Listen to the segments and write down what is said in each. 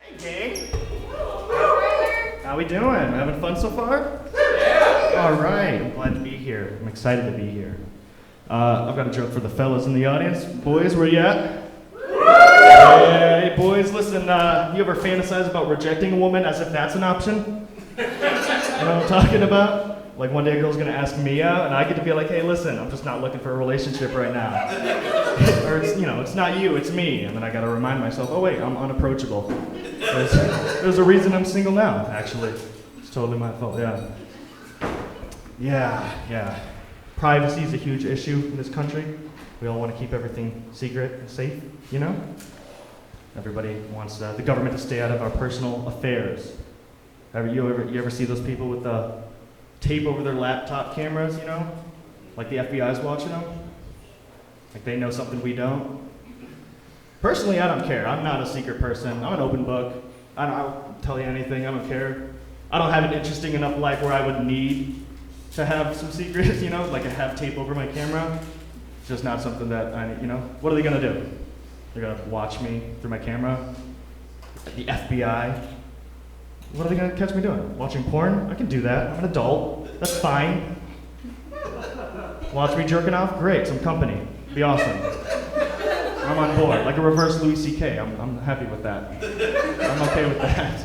Hey, gang. How we doing? Having fun so far? Yeah. All right. I'm glad to be here. I'm excited to be here. I've got a joke for the fellas in the audience. Boys, where you at? Yeah, hey, boys, listen. You ever fantasize about rejecting a woman as if that's an option? You know what I'm talking about? Like one day a girl's gonna ask me out, and I get to be like, hey, listen, I'm just not looking for a relationship right now. Or it's, it's not you, it's me. And then I gotta remind myself, oh wait, I'm unapproachable. There's a reason I'm single now, actually. It's totally my fault, yeah. Yeah. Privacy is a huge issue in this country. We all want to keep everything secret and safe, you know? Everybody wants the government to stay out of our personal affairs. You ever see those people with the tape over their laptop cameras, Like the FBI's watching them? Like they know something we don't? Personally, I don't care. I'm not a secret person. I'm an open book. I'll tell you anything. I don't care. I don't have an interesting enough life where I would need to have some secrets, like I have tape over my camera. It's just not something that what are they gonna do? They're gonna watch me through my camera? The FBI? What are they gonna catch me doing? Watching porn? I can do that. I'm an adult. That's fine. Watch me jerking off? Great, some company. Be awesome. I'm on board. Like a reverse Louis C.K. I'm happy with that. I'm okay with that.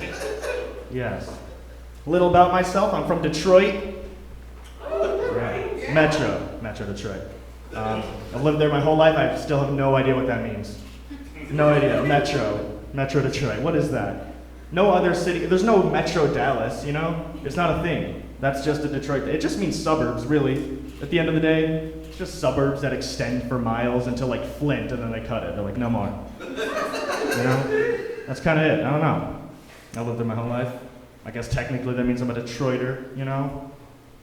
Yes. A little about myself. I'm from Detroit. Yeah. Metro Detroit. I've lived there my whole life. I still have no idea what that means. No idea. Metro Detroit. What is that? No other city. There's no Metro Dallas, It's not a thing. That's just a Detroit. It just means suburbs, really. At the end of the day, it's just suburbs that extend for miles until like Flint, and then they cut it. They're like, no more. That's kind of it. I don't know. I lived there my whole life. I guess technically that means I'm a Detroiter,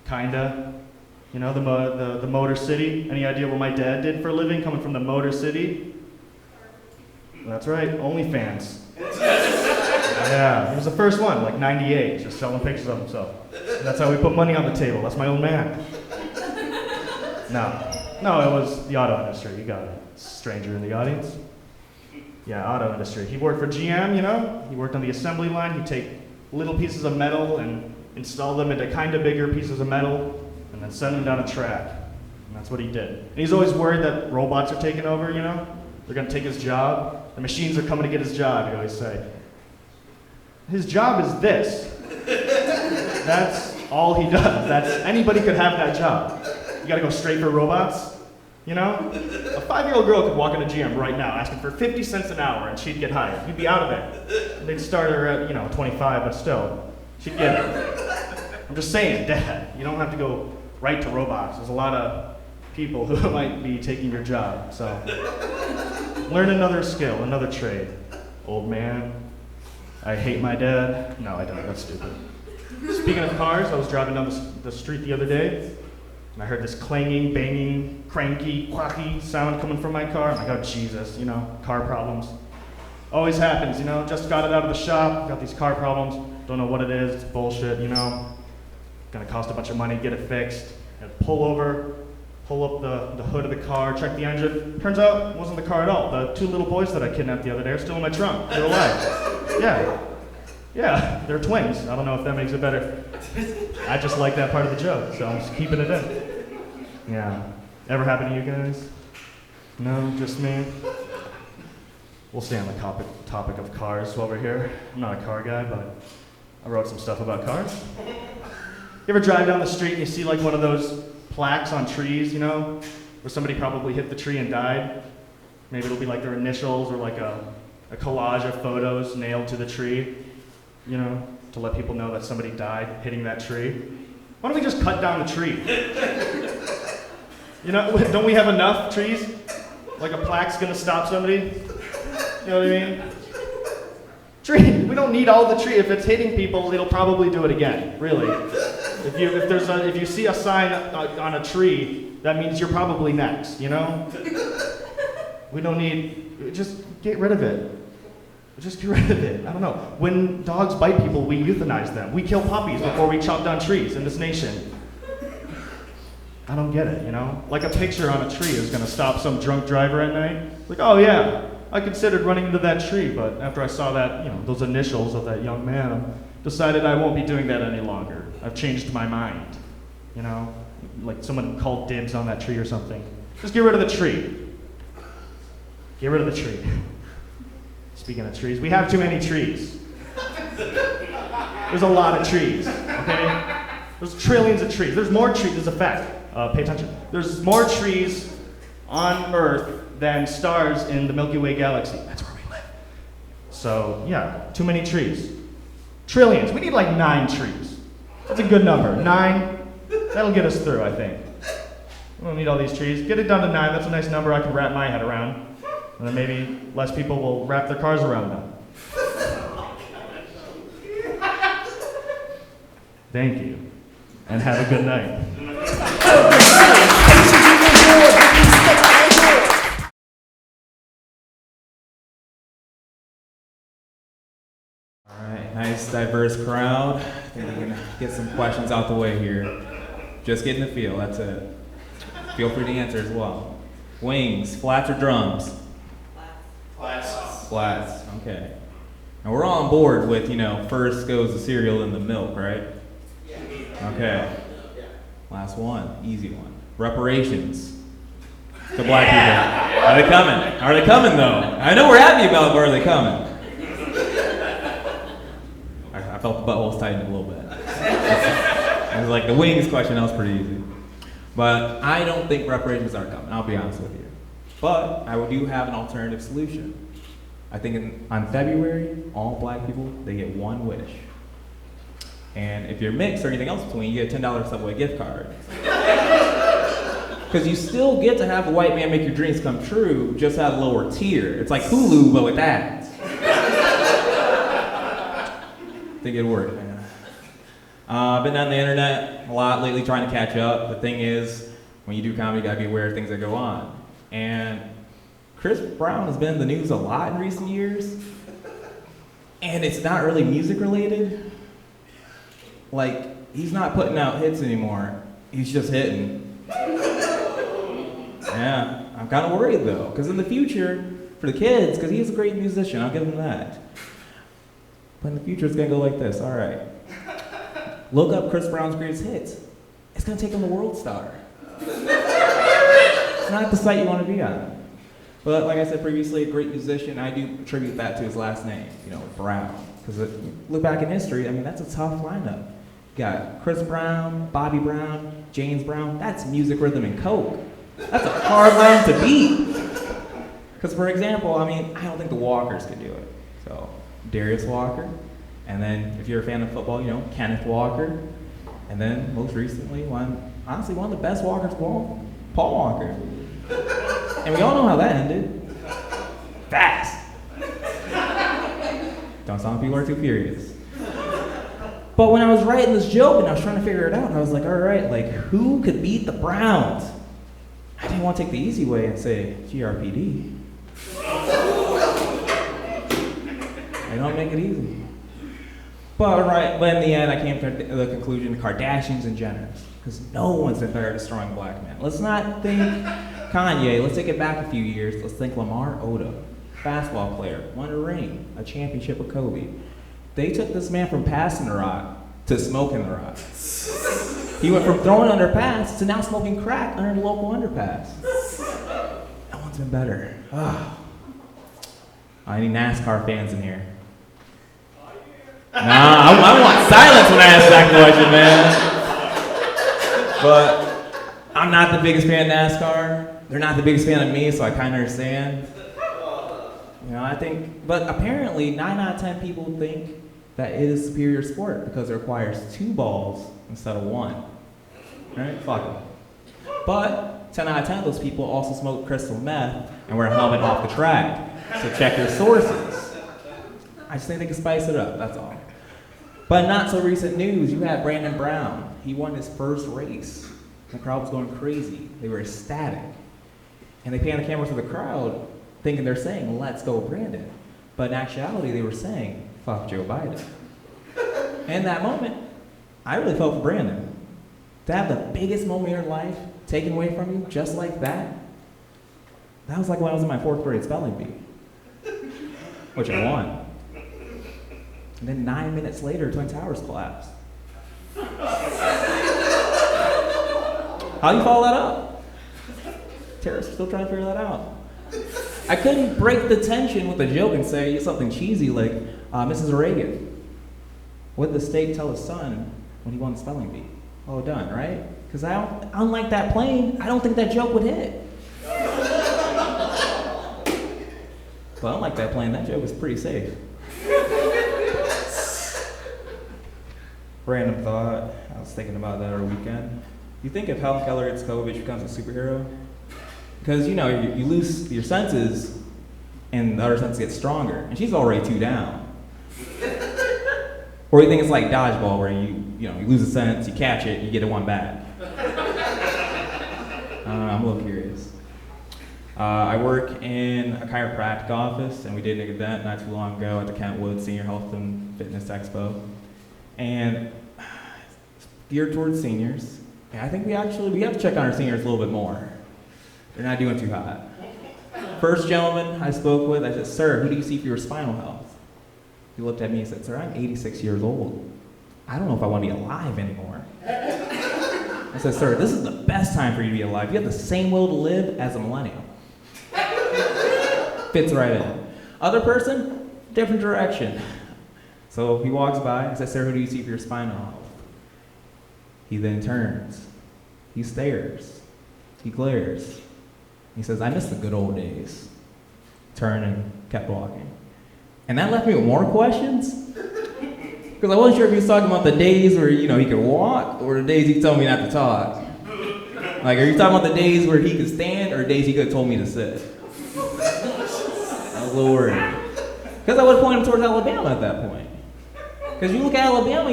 Kinda. The Motor City. Any idea what my dad did for a living coming from the Motor City? That's right, OnlyFans. Yeah, he was the first one, like 98, just selling pictures of himself. That's how we put money on the table. That's my old man. No, it was the auto industry. You got it. Stranger in the audience. Yeah, auto industry. He worked for GM, He worked on the assembly line. He'd take little pieces of metal and install them into kind of bigger pieces of metal and then send them down a track. And that's what he did. And he's always worried that robots are taking over, They're going to take his job. The machines are coming to get his job, he always say. His job is this. That's all he does. Anybody could have that job. You gotta go straight for robots, A 5-year-old girl could walk into GM right now asking for 50 cents an hour and she'd get hired. You'd be out of it. They'd start her at, 25, but still, she'd get it. I'm just saying, Dad, you don't have to go right to robots. There's a lot of people who might be taking your job, so learn another skill, another trade. Old man. I hate my dad. No, I don't. That's stupid. Speaking of cars, I was driving down the street the other day, and I heard this clanging, banging, cranky, quacky sound coming from my car. I'm like, oh, Jesus, car problems. Always happens, Just got it out of the shop, got these car problems. Don't know what it is. It's bullshit, Gonna cost a bunch of money, get it fixed. And pull up the hood of the car, check the engine. Turns out it wasn't the car at all. The 2 little boys that I kidnapped the other day are still in my trunk. They're alive. Yeah, they're twins. I don't know if that makes it better. I just like that part of the joke, so I'm just keeping it in. Yeah. Ever happen to you guys? No, just me? We'll stay on the topic of cars while we're here. I'm not a car guy, but I wrote some stuff about cars. You ever drive down the street and you see like one of those plaques on trees, where somebody probably hit the tree and died? Maybe it'll be like their initials or like a collage of photos nailed to the tree, to let people know that somebody died hitting that tree. Why don't we just cut down the tree? Don't we have enough trees? Like a plaque's gonna stop somebody? You know what I mean? Tree, we don't need all the tree. If it's hitting people, it'll probably do it again, really. If you see a sign on a tree, that means you're probably next, We don't need, just get rid of it. Just get rid of it. I don't know. When dogs bite people, we euthanize them. We kill puppies before we chop down trees in this nation. I don't get it, Like a picture on a tree is gonna stop some drunk driver at night. Like, oh yeah, I considered running into that tree, but after I saw that, those initials of that young man, I decided I won't be doing that any longer. I've changed my mind. Like someone called dibs on that tree or something. Just get rid of the tree. Get rid of the tree. Speaking of trees, we have too many trees. There's a lot of trees, okay? There's trillions of trees. There's more trees, there's a fact. Pay attention. There's more trees on Earth than stars in the Milky Way galaxy. That's where we live. So, yeah, too many trees. Trillions. We need like 9 trees. That's a good number. 9, that'll get us through, I think. We don't need all these trees. Get it down to 9. That's a nice number I can wrap my head around. And then maybe less people will wrap their cars around them. Thank you. And have a good night. All right, nice diverse crowd. I think we can get some questions out the way here. Just get in the feel, that's it. Feel free to answer as well. Wings, flats or drums? Flats. Flats, okay. Now we're all on board with, first goes the cereal and the milk, right? Okay. Last one, easy one. Reparations to black people. Are they coming? Are they coming though? I know we're happy about it, but are they coming? I felt the buttholes tighten a little bit. It was like the wings question, that was pretty easy. But I don't think reparations are coming, I'll be honest with you. But I do have an alternative solution. I think on February, all black people, they get one wish. And if you're mixed or anything else between, you get a $10 Subway gift card. Because you still get to have a white man make your dreams come true, just at a lower tier. It's like Hulu, but with ads. I think it'd work, man. Been on the internet a lot lately trying to catch up. The thing is, when you do comedy, you gotta be aware of things that go on. And Chris Brown has been in the news a lot in recent years. And it's not really music related. Like, he's not putting out hits anymore. He's just hitting. Yeah, I'm kind of worried though, because in the future, for the kids, because he's a great musician, I'll give him that. But in the future, it's gonna go like this, all right. Look up Chris Brown's greatest hits. It's gonna take him to World Star. It's not the site you want to be on. But like I said previously, a great musician, I do attribute that to his last name, Brown. Because look back in history, that's a tough lineup. You got Chris Brown, Bobby Brown, James Brown. That's music, rhythm, and coke. That's a hard line to beat. Because for example, I don't think the Walkers could do it. So Darius Walker, and then if you're a fan of football, Kenneth Walker, and then most recently, one of the best Walkers of all, Paul Walker. And we all know how that ended. Fast. Don't sound like people are too furious. But when I was writing this joke and I was trying to figure it out, I was like, all right, who could beat the Browns? I didn't want to take the easy way and say GRPD. They don't make it easy. But in the end, I came to the conclusion, the Kardashians and Jenners. Because no one's been better at destroying black men. Let's not think Kanye. Let's take it back a few years. Let's think Lamar Odom. Basketball player, won a ring, a championship with Kobe. They took this man from passing the rock to smoking the rock. He went from throwing underpass to now smoking crack under the local underpass. No one's been better. Any NASCAR fans in here? Nah, I want silence when I ask that question, man. But I'm not the biggest fan of NASCAR. They're not the biggest fan of me, so I kind of understand. But apparently 9 out of 10 people think that it is a superior sport because it requires 2 balls instead of 1. Right? Fuck it. But 10 out of 10 of those people also smoke crystal meth and wear a helmet off the track. So check your sources. I just think they can spice it up, that's all. But not so recent news, you had Brandon Brown. He won his first race. The crowd was going crazy. They were ecstatic. And they pan the camera to the crowd thinking they're saying, let's go Brandon. But in actuality, they were saying, fuck Joe Biden. In that moment, I really felt for Brandon. To have the biggest moment of your life taken away from you just like that, that was like when I was in my 4th grade spelling bee. which I won. And then 9 minutes later, Twin Towers collapsed. How do you follow that up? Terrorists are still trying to figure that out. I couldn't break the tension with a joke and say something cheesy like, Mrs. Reagan, what did the state tell his son when he won the spelling bee? Oh, done, right? Because unlike that plane, I don't think that joke would hit. But unlike that plane, that joke was pretty safe. Random thought, I was thinking about that over the weekend. You think if Helen Keller gets COVID, she becomes a superhero? Because, you lose your senses, and the other sense gets stronger, and she's already 2 down. Or you think it's like dodgeball, where you lose a sense, you catch it, you get it 1 back. I'm a little curious. I work in a chiropractic office, and we did an event not too long ago at the Kentwood Senior Health and Fitness Expo. And it's geared towards seniors. And I think we have to check on our seniors a little bit more. They're not doing too hot. First gentleman I spoke with, I said, "Sir, who do you see for your spinal health?" He looked at me and said, "Sir, I'm 86 years old. I don't know if I want to be alive anymore." I said, "Sir, this is the best time for you to be alive. You have the same will to live as a millennial." Fits right in. Other person, different direction. So he walks by, I said, "Sir, who do you see for your spinal health?" He then turns. He stares. He glares. He says, "I miss the good old days." Turned and kept walking. And that left me with more questions. Because I wasn't sure if he was talking about the days where, he could walk, or the days he told me not to talk. Like, are you talking about the days where he could stand, or days he could have told me to sit? I was a little worried. Because I would have pointed him towards Alabama at that point. Because you look at Alabama,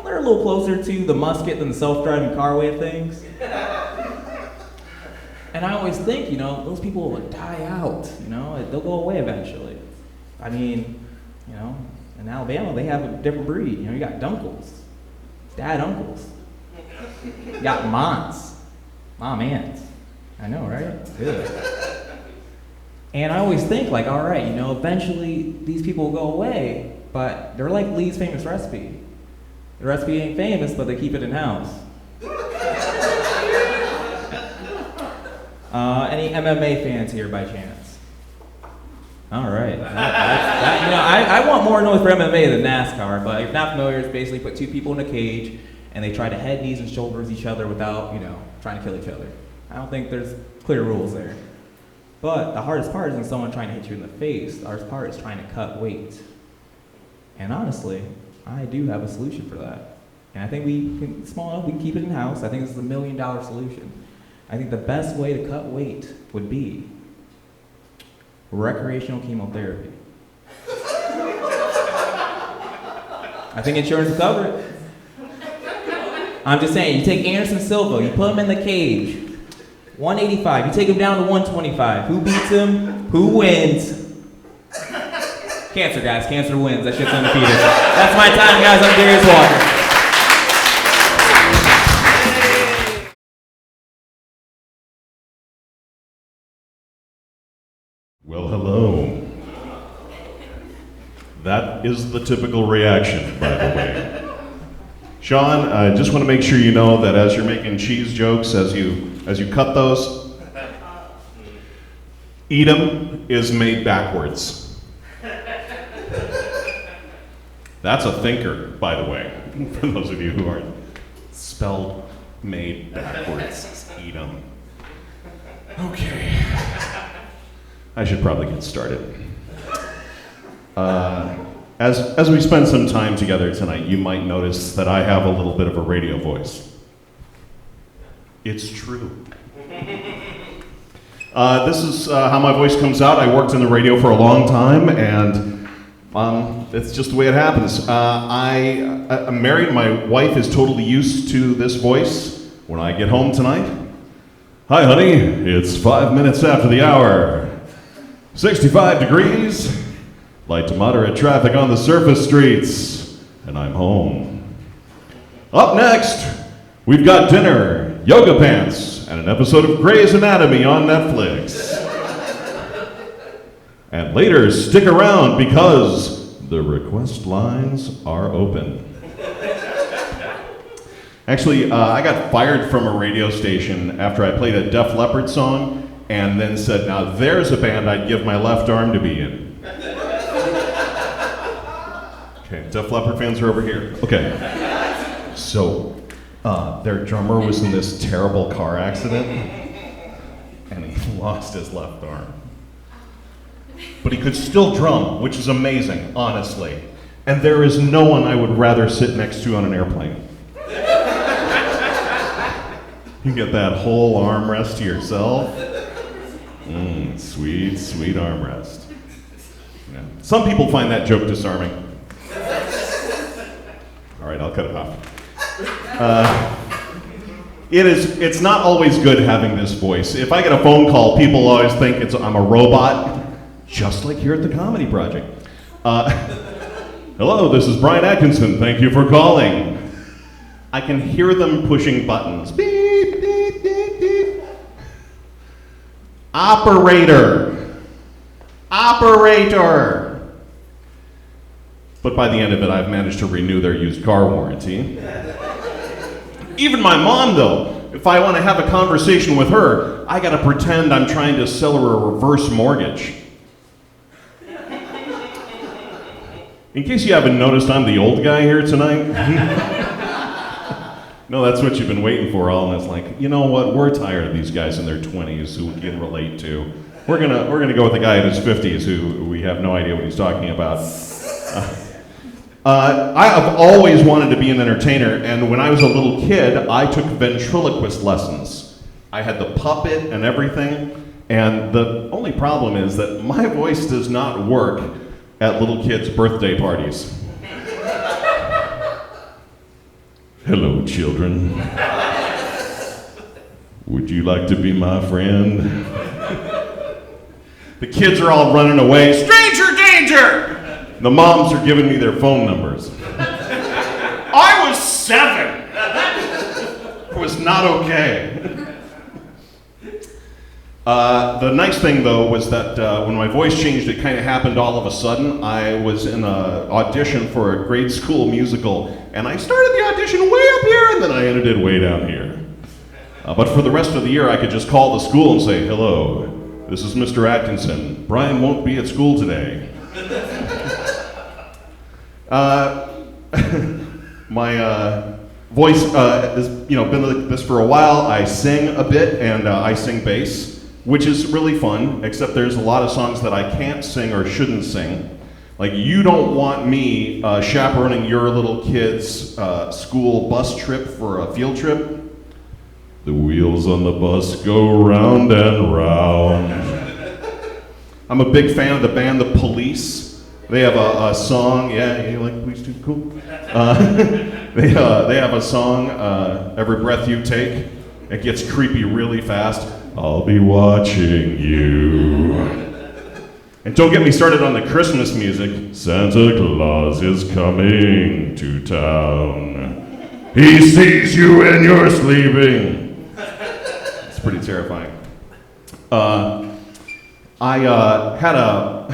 they're a little closer to the musket than the self-driving car way of things. And I always think, those people will die out, they'll go away eventually. I mean, in Alabama, they have a different breed. You got dunkles, dad uncles. You got moms, mom aunts. I know, right? Good. And I always think, like, all right, eventually these people will go away, but they're like Lee's famous recipe. The recipe ain't famous, but they keep it in-house. Any MMA fans here by chance? All right. I want more noise for MMA than NASCAR, but if you're not familiar, it's basically put 2 people in a cage, and they try to head, knees, and shoulders each other without, trying to kill each other. I don't think there's clear rules there. But the hardest part isn't someone trying to hit you in the face. The hardest part is trying to cut weight. And honestly, I do have a solution for that. And I think we can keep it in-house. I think this is a $1 million solution. I think the best way to cut weight would be recreational chemotherapy. I think insurance will cover it. I'm just saying, you take Anderson Silva, you put him in the cage, 185, you take him down to 125. Who beats him? Who wins? Cancer, guys. Cancer wins. That shit's undefeated. That's my time, guys. I'm Darius Walker. Well, hello. That is the typical reaction, by the way. Sean, I just want to make sure you know that as you're making cheese jokes, as you cut those, eat 'em is made backwards. That's a thinker, by the way, for those of you who aren't. Spelled made backwards. Eat 'em. Okay. I should probably get started. As we spend some time together tonight, you might notice that I have a little bit of a radio voice. It's true. This is how my voice comes out. I worked in the radio for a long time, and it's just the way it happens. I'm married. My wife is totally used to this voice when I get home tonight. Hi, honey. It's 5 minutes after the hour. 65 degrees. Light to moderate traffic on the surface streets. And I'm home. Up next, we've got dinner, yoga pants, and an episode of Grey's Anatomy on Netflix. And later, stick around because the request lines are open. Actually, I got fired from a radio station after I played a Def Leppard song and then said, now there's a band I'd give my left arm to be in. Okay, Def Leppard fans are over here. Okay. So, their drummer was in this terrible car accident and he lost his left arm. But he could still drum, which is amazing, honestly. And there is no one I would rather sit next to on an airplane. You get that whole armrest to yourself. Sweet, sweet armrest. Yeah. Some people find that joke disarming. All right, I'll cut it off. It's not always good having this voice. If I get a phone call, people always think I'm a robot, just like here at the Comedy Project. Hello, this is Brian Atkinson. Thank you for calling. I can hear them pushing buttons. Beep, beep, beep, beep. Operator. Operator. But by the end of it, I've managed to renew their used car warranty. Even my mom, though, if I want to have a conversation with her, I gotta pretend I'm trying to sell her a reverse mortgage. In case you haven't noticed, I'm the old guy here tonight. No, that's what you've been waiting for all, and it's like, you know what, we're tired of these guys in their 20s who we can relate to. We're gonna go with the guy in his 50s who we have no idea what he's talking about. I have always wanted to be an entertainer, and when I was a little kid, I took ventriloquist lessons. I had the puppet and everything, and the only problem is that my voice does not work at little kids' birthday parties. Hello, children. Would you like to be my friend? The kids are all running away. Stranger danger! The moms are giving me their phone numbers. I was 7. It was not okay. The nice thing, though, was that when my voice changed, it kind of happened all of a sudden. I was in an audition for a grade school musical, and I started the audition way up here, and then I ended it way down here. But for the rest of the year, I could just call the school and say, hello, this is Mr. Atkinson. Brian won't be at school today. My voice has been like this for a while. I sing a bit, and I sing bass, which is really fun, except there's a lot of songs that I can't sing or shouldn't sing. Like, you don't want me chaperoning your little kid's school bus trip for a field trip. The wheels on the bus go round and round. I'm a big fan of the band The Police. They have a song, yeah, you like Police too? Cool. They have a song, Every Breath You Take. It gets creepy really fast. I'll be watching you. And don't get me started on the Christmas music. Santa Claus is coming to town. He sees you when you're sleeping. It's pretty terrifying. I had a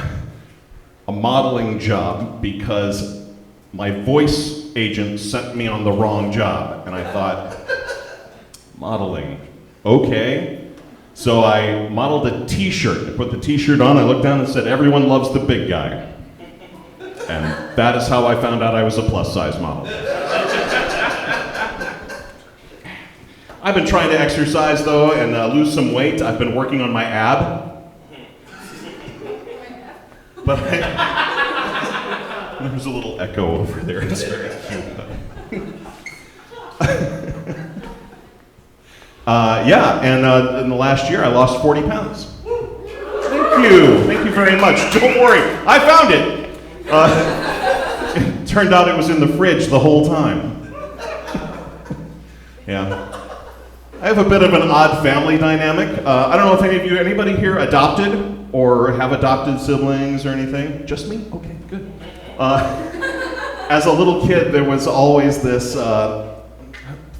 modeling job because my voice agent sent me on the wrong job. And I thought, modeling, okay. So I modeled a t-shirt. I put the t-shirt on, I looked down and said, everyone loves the big guy. And that is how I found out I was a plus size model. I've been trying to exercise though and lose some weight. I've been working on my ab. But there's a little echo over there. It's very cute. In the last year I lost 40 pounds. Thank you very much. Don't worry, I found it. It turned out it was in the fridge the whole time. Yeah. I have a bit of an odd family dynamic. I don't know if anybody here adopted or have adopted siblings or anything? Just me? Okay, good. As a little kid, there was always this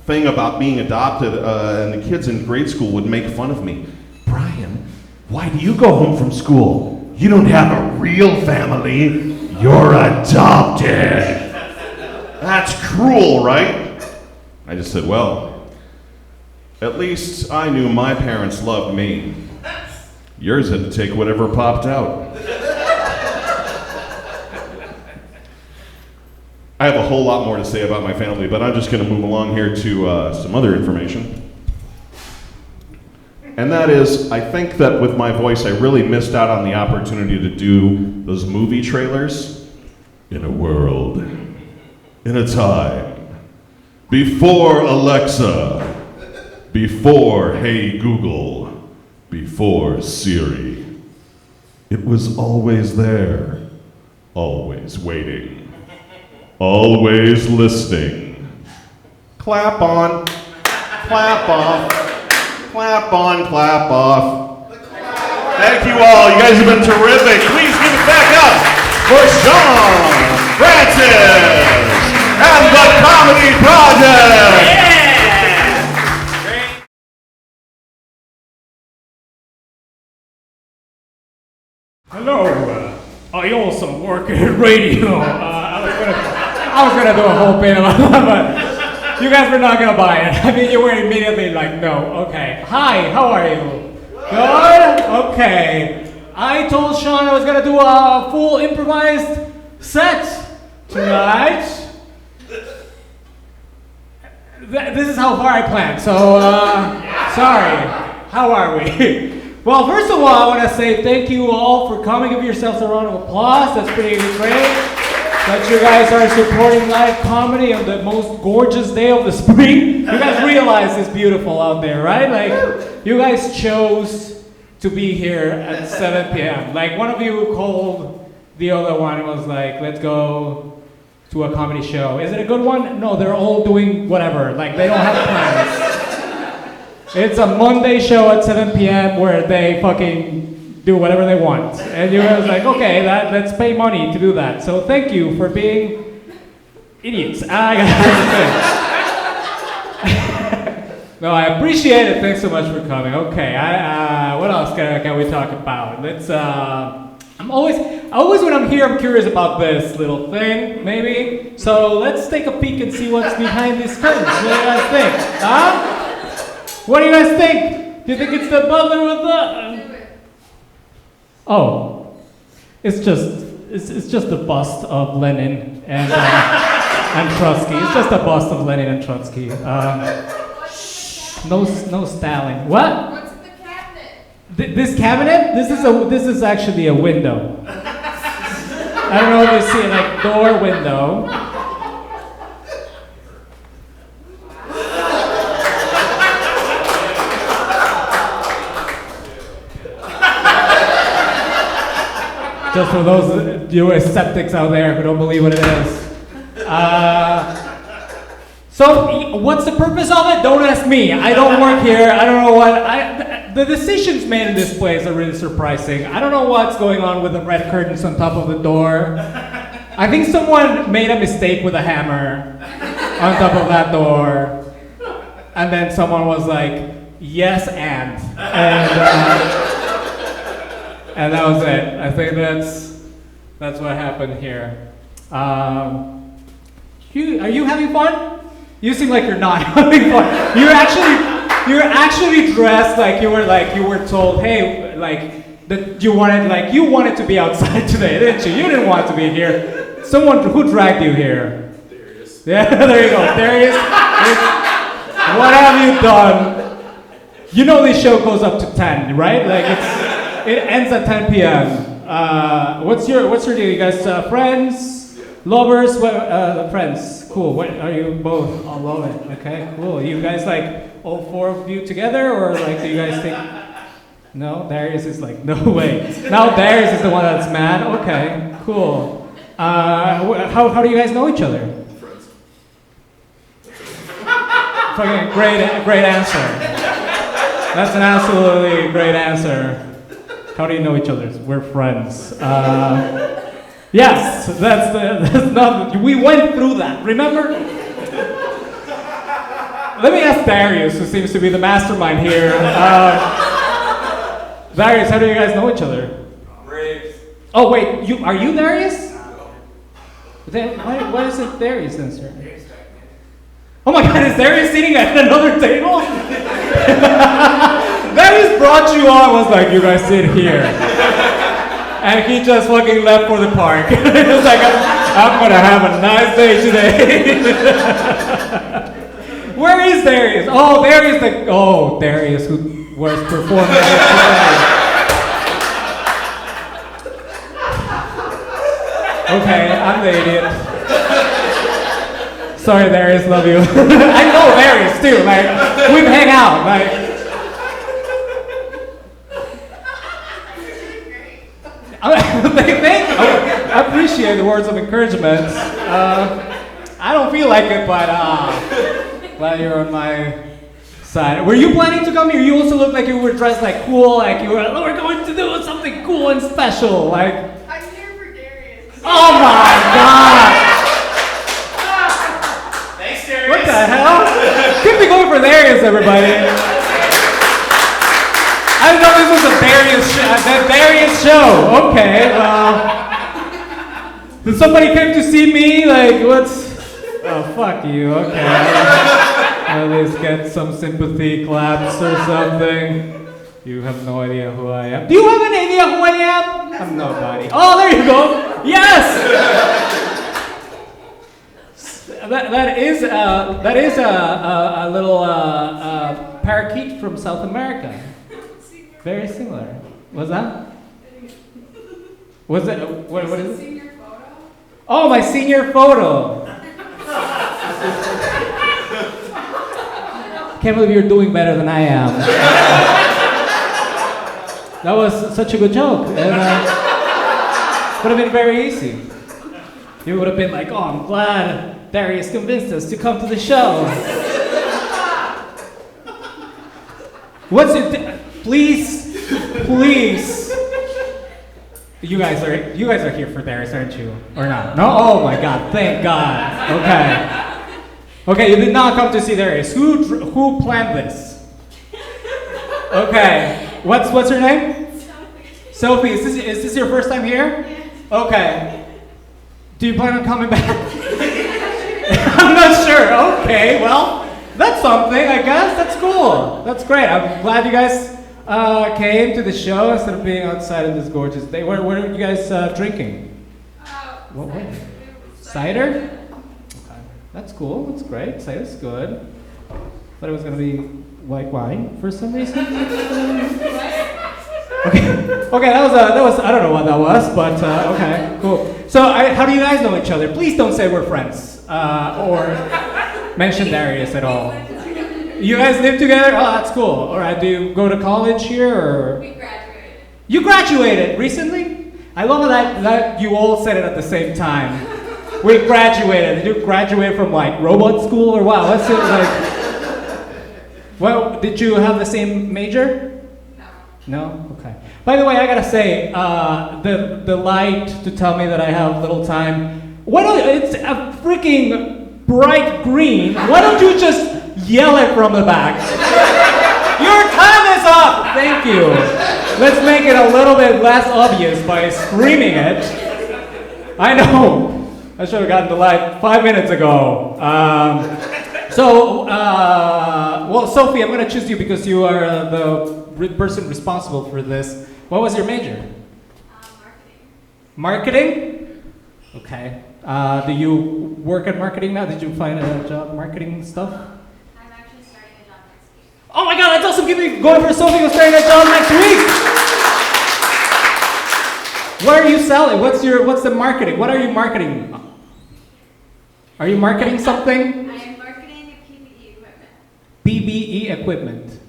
thing about being adopted, and the kids in grade school would make fun of me. Brian, why do you go home from school? You don't have a real family. You're adopted. That's cruel, right? I just said, well, at least I knew my parents loved me. Yours had to take whatever popped out. I have a whole lot more to say about my family, but I'm just going to move along here to some other information. And that is, I think that with my voice, I really missed out on the opportunity to do those movie trailers. In a world, in a time, before Alexa, before Hey Google, before Siri. It was always there, always waiting. Always listening. Clap on, clap off, clap on, clap off. Thank you all. You guys have been terrific. Please give it back up for Sean Francis and the Comedy Project. Hello, I also work in radio. I was gonna do a whole bit about that, but you guys were not gonna buy it. I mean, you were immediately like, no, okay. Hi, how are you? Good? Okay. I told Sean I was gonna do a full improvised set tonight. This is how far I planned, so, sorry. How are we? Well, first of all, I want to say thank you all for coming. Give yourselves a round of applause. That's pretty great. That you guys are supporting live comedy on the most gorgeous day of the spring. You guys realize it's beautiful out there, right? Like, you guys chose to be here at 7 p.m. Like, one of you called the other one and was like, let's go to a comedy show. Is it a good one? No, they're all doing whatever. Like, they don't have plans. It's a Monday show at 7 p.m. where they fucking do whatever they want. And you guys like, okay, let's pay money to do that. So thank you for being idiots. I No, I appreciate it. Thanks so much for coming. Okay, what else can we talk about? Let's, I'm always when I'm here, I'm curious about this little thing, maybe. So let's take a peek and see what's behind these curtains. What do you guys think? Huh? What do you guys think? Do you think it's the butler with the... Oh, it's just a bust of Lenin and Trotsky. It's just a bust of Lenin and Trotsky. No Stalin. What? What's in the cabinet? This cabinet? This is actually a window. I don't know if you see it, like door window. Just for those you skeptics out there who don't believe what it is. So, what's the purpose of it? Don't ask me. I don't work here. I don't know what. The decisions made in this place are really surprising. I don't know what's going on with the red curtains on top of the door. I think someone made a mistake with a hammer on top of that door. And then someone was like, yes, and that was it. I think that's what happened here. Are you having fun? You seem like you're not having fun. You're actually dressed like you were told, hey, like that you wanted to be outside today, didn't you? You didn't want to be here. Someone who dragged you here. Darius. Yeah, there you go, Darius. What have you done? You know this show goes up to 10, right? Like it ends at 10 p.m. What's your deal? You guys friends, lovers? Friends. Cool. What are you both? I love it. Okay. Cool. You guys like all four of you together, or like do you guys think? No. Darius is like no way. Now Darius is the one that's mad. Okay. Cool. How do you guys know each other? Friends. Fucking great answer. That's an absolutely great answer. How do you know each other? We're friends. Yes, that's not. We went through that. Remember? Let me ask Darius, who seems to be the mastermind here. Darius, how do you guys know each other? Raves. Oh wait, are you Darius? Then why is it Darius then, sir? Oh my God, is Darius sitting at another table? Darius brought you on, was like, you guys sit here. And he just fucking left for the park. He was like, I'm gonna have a nice day today. Where is Darius? Oh, Darius who was performing today. Okay, I'm the idiot. Sorry, Darius, love you. I know Darius too. Like, we hang out. Like, thank you. I appreciate the words of encouragement. I don't feel like it, but glad you're on my side. Were you planning to come here? You also look like you were dressed like cool, like you were. Oh, we're going to do something cool and special, like. I'm here for Darius. Oh my God! Thanks, Darius. What the hell? Keep me going for Darius, everybody. I didn't know this was a Darius show. Okay, well. Did somebody came to see me? Like, what's. Oh, fuck you, okay. At least get some sympathy claps or something. You have no idea who I am. Do you have an idea who I am? I'm nobody. Oh, there you go. Yes! That is a little parakeet from South America. Very similar. What's that? Was it? What is it? Senior photo? Oh, my senior photo. Can't believe you're doing better than I am. That was such a good joke. And, would have been very easy. You would have been like, oh, I'm glad Darius convinced us to come to the show. What's it? Please. You guys are here for Darius, aren't you? Or not? No? Oh my God, thank God. Okay, you did not come to see Darius. Who planned this? Okay, what's her name? Sophie. Is this your first time here? Yes. Okay. Do you plan on coming back? I'm not sure. Okay, well, that's something, I guess. That's cool. That's great. I'm glad you guys came to the show instead of being outside on this gorgeous day. What are you guys drinking? What? Cider? Okay. That's cool. That's great. Cider's good. Thought it was gonna be white wine for some reason. Okay, that was I don't know what that was, but okay, cool. So how do you guys know each other? Please don't say we're friends or mention Darius at all. You guys live together? Oh, that's cool. All right, do you go to college here or? We graduated. You graduated recently? I love that you all said it at the same time. We graduated. Did you graduate from like robot school or what? What's it like? Well, did you have the same major? No? Okay. By the way, I gotta say, the light to tell me that I have little time, it's a freaking bright green. Why don't you just yell it from the back? Your time is up! Thank you. Let's make it a little bit less obvious by screaming it. I know. I should have gotten the light 5 minutes ago. Well, Sophie, I'm gonna choose you because you are the person responsible for this. What was your major? Marketing? Okay. Do you work at marketing now? Did you find a job marketing stuff? I'm actually starting a job next week. Oh my God, that's awesome! Keep me going for Sophie who's starting a job next week. What are you selling? What's the marketing? What are you marketing? Are you marketing something? I am marketing PPE equipment. PPE equipment.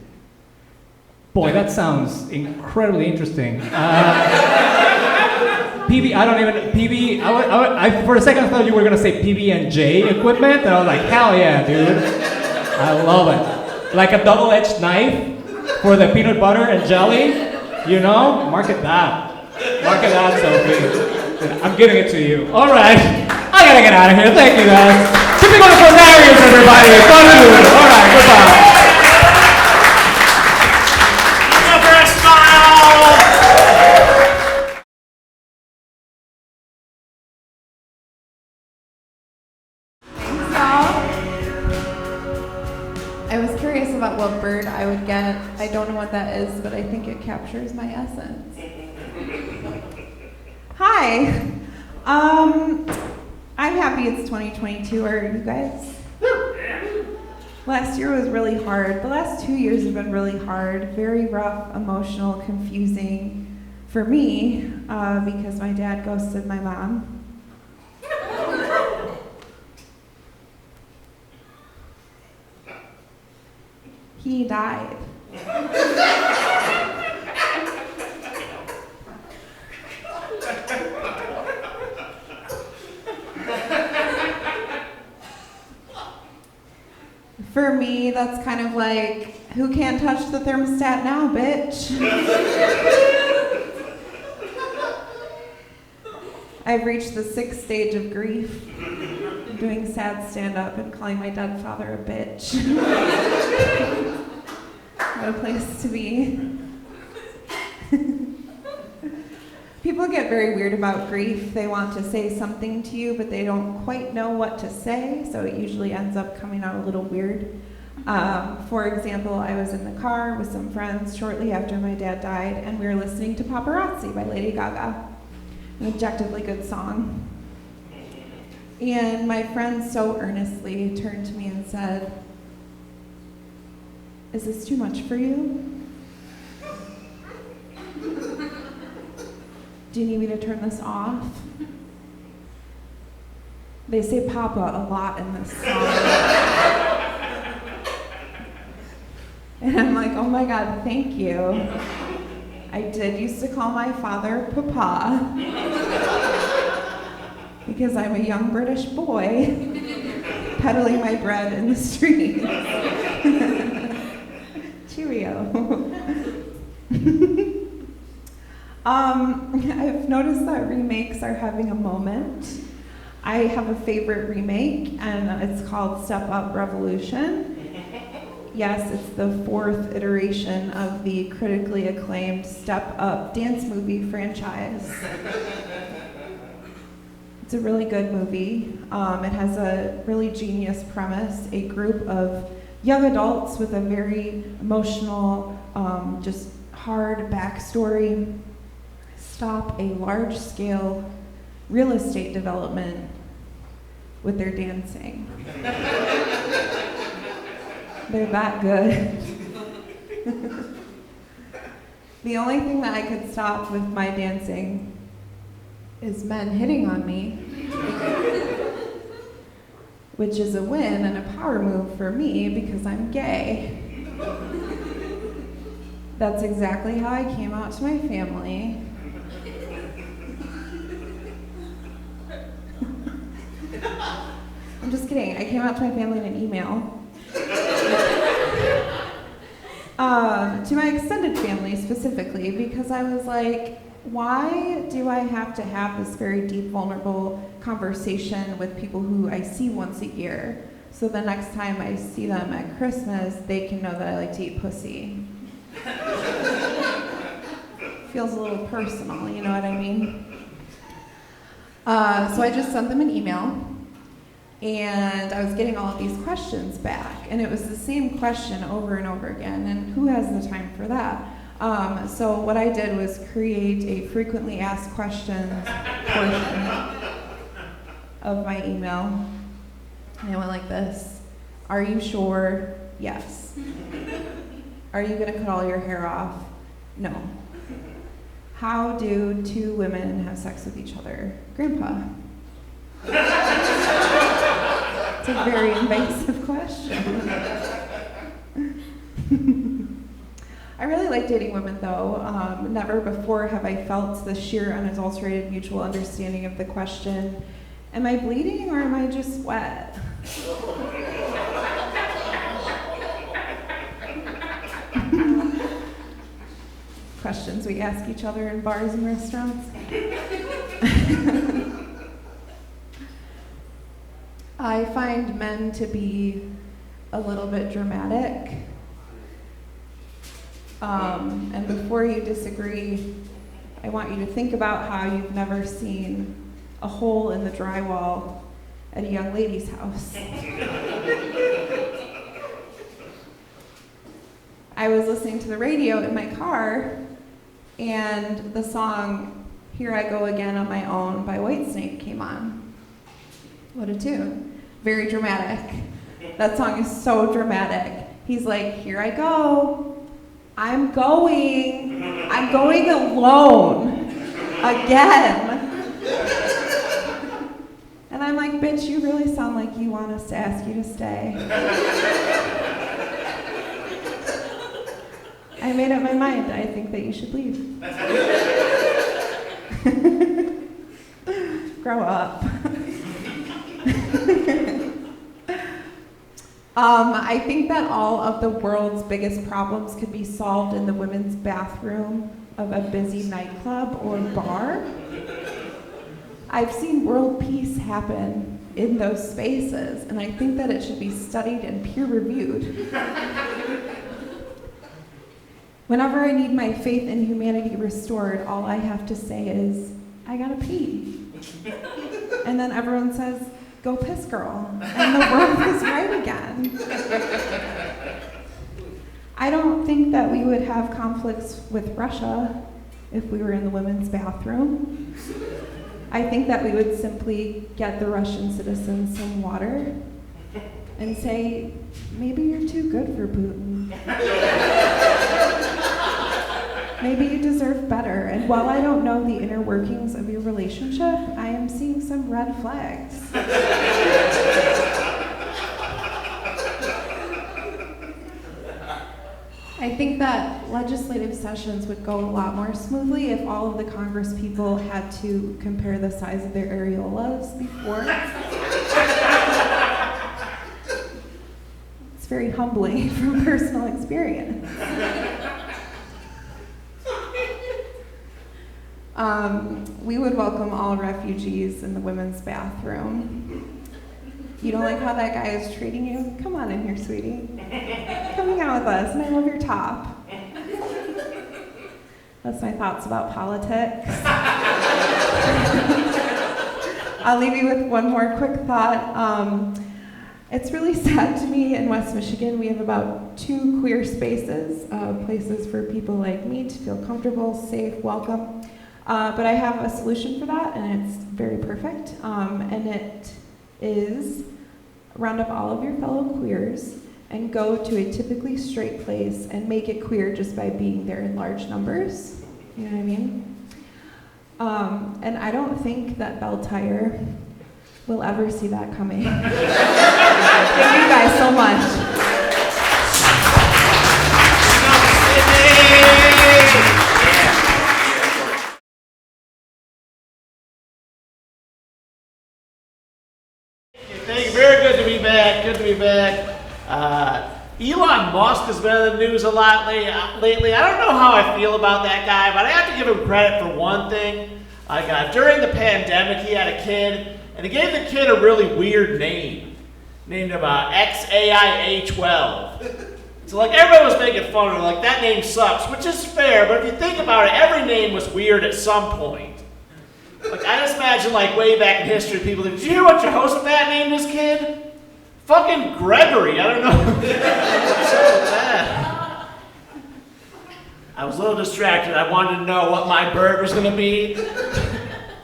Boy, that sounds incredibly interesting. For a second I thought you were gonna say PB&J equipment, and I was like, hell yeah, dude. I love it. Like a double-edged knife for the peanut butter and jelly, you know? Market that. Market that, Sophie. I'm giving it to you. All right, I gotta get out of here. Thank you, guys. Keep it going for Darius, everybody. Thank you. All right, goodbye. curious about what bird I would get. I don't know what that is, but I think it captures my essence. Hi. I'm happy it's 2022. Are you guys? Last year was really hard. The last 2 years have been really hard. Very rough, emotional, confusing for me because my dad ghosted my mom. He died. For me, that's kind of like, who can't touch the thermostat now, bitch? I've reached the 6th stage of grief, doing sad stand-up and calling my dead father a bitch. What a place to be. People get very weird about grief. They want to say something to you, but they don't quite know what to say, so it usually ends up coming out a little weird. For example, I was in the car with some friends shortly after my dad died, and we were listening to Paparazzi by Lady Gaga, an objectively good song. And my friend so earnestly turned to me and said, "Is this too much for you? Do you need me to turn this off?" They say Papa a lot in this song. And I'm like, oh my God, thank you. I did used to call my father Papa because I'm a young British boy peddling my bread in the streets. Cheerio. I've noticed that remakes are having a moment. I have a favorite remake, and it's called Step Up Revolution. Yes, it's the 4th iteration of the critically acclaimed Step Up dance movie franchise. It's a really good movie. It has a really genius premise. A group of young adults with a very emotional, just hard backstory stop a large-scale real estate development with their dancing. They're that good. The only thing that I could stop with my dancing is men hitting on me, which is a win and a power move for me because I'm gay. That's exactly how I came out to my family. I'm just kidding. I came out to my family in an email. To my extended family specifically, because I was like, why do I have to have this very deep, vulnerable conversation with people who I see once a year, so the next time I see them at Christmas, they can know that I like to eat pussy? Feels a little personal, you know what I mean? So I just sent them an email, and I was getting all of these questions back, and it was the same question over and over again, and who has the time for that? So what I did was create a frequently asked questions portion of my email, and it went like this. Are you sure? Yes. Are you gonna cut all your hair off? No. How do 2 women have sex with each other? Grandpa. It's a very invasive question. I really like dating women though. Never before have I felt the sheer unadulterated mutual understanding of the question, am I bleeding or am I just wet? Questions we ask each other in bars and restaurants. I find men to be a little bit dramatic. And before you disagree, I want you to think about how you've never seen a hole in the drywall at a young lady's house. I was listening to the radio in my car, and the song Here I Go Again on My Own by Whitesnake came on. What a tune. Very dramatic. That song is so dramatic. He's like, here I go. I'm going alone. Again. And I'm like, bitch, you really sound like you want us to ask you to stay. I made up my mind. I think that you should leave. Grow up. I think that all of the world's biggest problems could be solved in the women's bathroom of a busy nightclub or bar. I've seen world peace happen in those spaces, and I think that it should be studied and peer-reviewed. Whenever I need my faith in humanity restored, all I have to say is, I gotta pee. And then everyone says, go piss, girl. And the world is right again. I don't think that we would have conflicts with Russia if we were in the women's bathroom. I think that we would simply get the Russian citizens some water and say, maybe you're too good for Putin. Maybe you deserve better. And while I don't know the inner workings of your relationship, I am seeing some red flags. I think that legislative sessions would go a lot more smoothly if all of the Congress people had to compare the size of their areolas before. It's very humbling from personal experience. We would welcome all refugees in the women's bathroom. You don't like how that guy is treating you? Come on in here, sweetie. Come hang out with us, and I love your top. That's my thoughts about politics. I'll leave you with one more quick thought. It's really sad to me in West Michigan, we have about 2 queer spaces, places for people like me to feel comfortable, safe, welcome. But I have a solution for that, and it's very perfect. And it is round up all of your fellow queers and go to a typically straight place and make it queer just by being there in large numbers. You know what I mean? And I don't think that Bell Tire will ever see that coming. Thank you guys so much. Thank you. Very good to be back. Good to be back. Elon Musk has been in the news a lot lately. I don't know how I feel about that guy, but I have to give him credit for one thing. During the pandemic, he had a kid, and he gave the kid a really weird name. Named him XAIA12. So like everyone was making fun of him, like that name sucks, which is fair, but if you think about it, every name was weird at some point. Like, I just imagine, like, way back in history, people like, did you hear what your host of that named this kid? Fucking Gregory, I don't know. What's up with that? I was a little distracted. I wanted to know what my bird was going to be.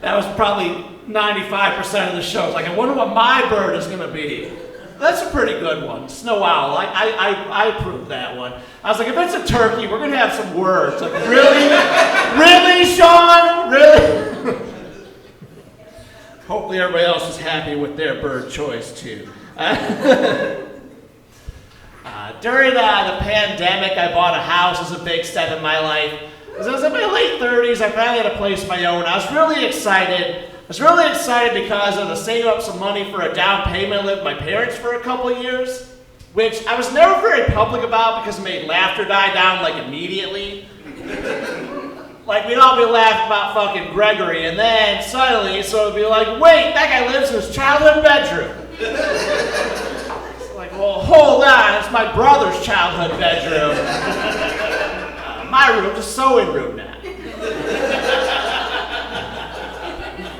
That was probably 95% of the show. Like, I wonder what my bird is going to be. That's a pretty good one. Snow owl. I approved that one. I was like, if it's a turkey, we're going to have some words. Like, really? Really, Sean? Really? Hopefully everybody else is happy with their bird choice, too. During the pandemic, I bought a house. It was a big step in my life. As I was in my late 30s, I finally had a place of my own. I was really excited. I was really excited because I was saving up some money for a down payment. I lived with my parents for a couple years, which I was never very public about because it made laughter die down like immediately. Like, we'd all be laughing about fucking Gregory, and then suddenly, so it'd be like, wait, that guy lives in his childhood bedroom. It's like, well, hold on, it's my brother's childhood bedroom. My room, just sewing room now.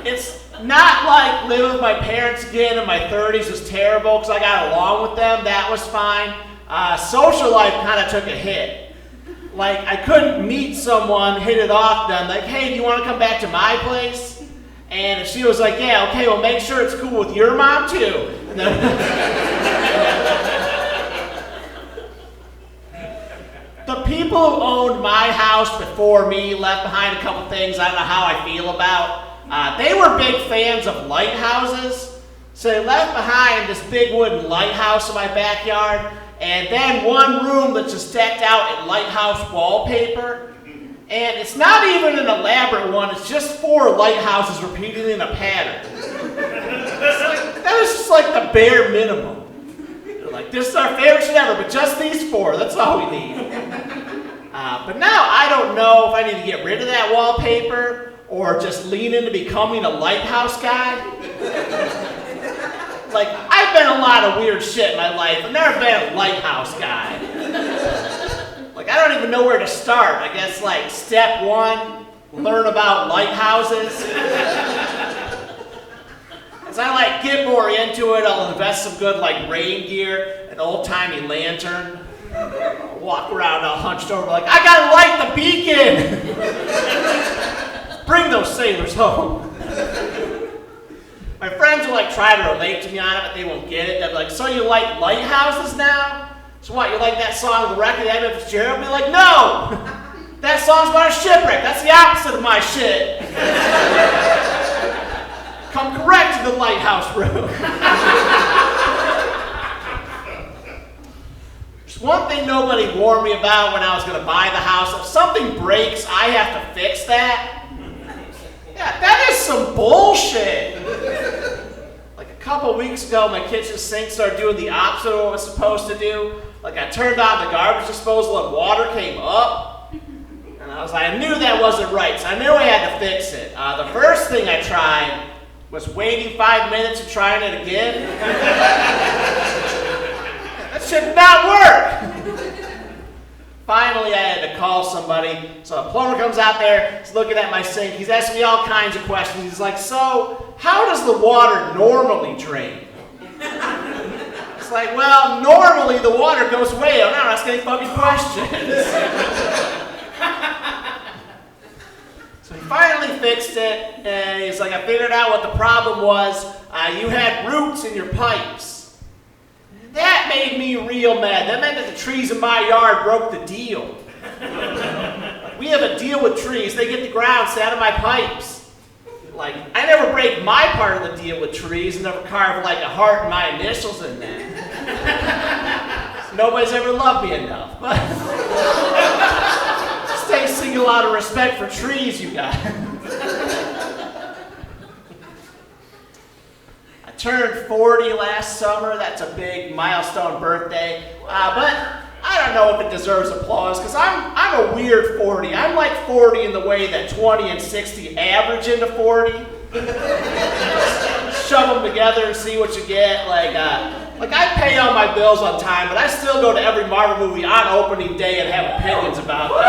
It's not like living with my parents again in my 30s was terrible, because I got along with them, that was fine. Social life kind of took a hit. Like, I couldn't meet someone, hit it off with them, like, hey, do you want to come back to my place? And she was like, yeah, okay, well, make sure it's cool with your mom, too. And then the people who owned my house before me left behind a couple things I don't know how I feel about. They were big fans of lighthouses, so they left behind this big wooden lighthouse in my backyard, and then one room that's just decked out in lighthouse wallpaper. And it's not even an elaborate one, it's just 4 lighthouses repeated in a pattern. That was just like the bare minimum. They're like, this is our favorite shit ever, but just these 4, that's all we need. But now I don't know if I need to get rid of that wallpaper or just lean into becoming a lighthouse guy. Like, I've been a lot of weird shit in my life. I've never been a lighthouse guy. Like, I don't even know where to start. I guess, like, step 1, learn about lighthouses. As I, like, get more into it, I'll invest some good, like, rain gear, an old-timey lantern. I'll walk around all hunched over like, I gotta light the beacon! Bring those sailors home. My friends will like try to relate to me on it, but they won't get it. They'll be like, so you like lighthouses now? So what, you like that song of the record, Esteban Fitzgerald? I'll be like, no! That song's about a shipwreck. That's the opposite of my shit. Come correct to the lighthouse room. There's one thing nobody warned me about when I was going to buy the house. If something breaks, I have to fix that. Yeah, that is some bullshit. Like a couple weeks ago, my kitchen sink started doing the opposite of what it was supposed to do. Like I turned on the garbage disposal and water came up. And I was like, I knew that wasn't right, so I knew I had to fix it. The first thing I tried was waiting 5 minutes and trying it again. That shit did not work. Finally, I had to call somebody. So a plumber comes out there, he's looking at my sink, he's asking me all kinds of questions. He's like, so, how does the water normally drain? It's like, well, normally the water goes away. I'm not asking any fucking questions. So he finally fixed it, and he's like, I figured out what the problem was. You had roots in your pipes. That made me real mad. That meant that the trees in my yard broke the deal. We have a deal with trees. They get the ground set out of my pipes. Like, I never break my part of the deal with trees and never carve like a heart and my initials in there. Nobody's ever loved me enough. But stay single out of respect for trees, you guys. Turned 40 last summer. That's a big milestone birthday. But I don't know if it deserves applause because I'm a weird 40. I'm like 40 in the way that 20 and 60 average into 40. Shove them together and see what you get. Like I pay all my bills on time, but I still go to every Marvel movie on opening day and have opinions about them.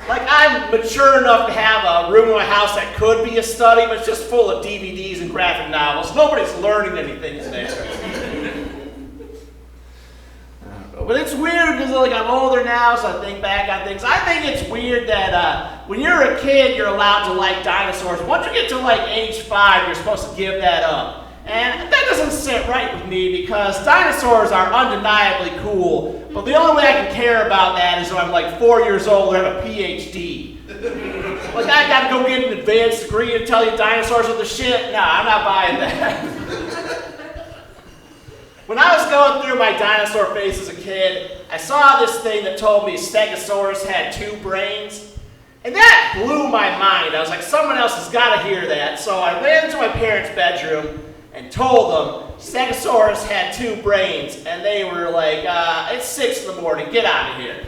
Like, I'm mature enough to have a room in my house that could be a study, but it's just full of DVDs and graphic novels. Nobody's learning anything in there. But it's weird because, like, I'm older now, so I think back on things. I think it's weird that when you're a kid, you're allowed to like dinosaurs. Once you get to, like, age 5, you're supposed to give that up. And that doesn't sit right with me because dinosaurs are undeniably cool, but the only way I can care about that is when I'm like 4 years old or have a PhD. Like I gotta go get an advanced degree and tell you dinosaurs are the shit? Nah, I'm not buying that. When I was going through my dinosaur phase as a kid, I saw this thing that told me Stegosaurus had 2 brains. And that blew my mind. I was like, someone else has gotta hear that. So I ran into my parents' bedroom and told them Stegosaurus had 2 brains, and they were like, it's 6 in the morning, get out of here.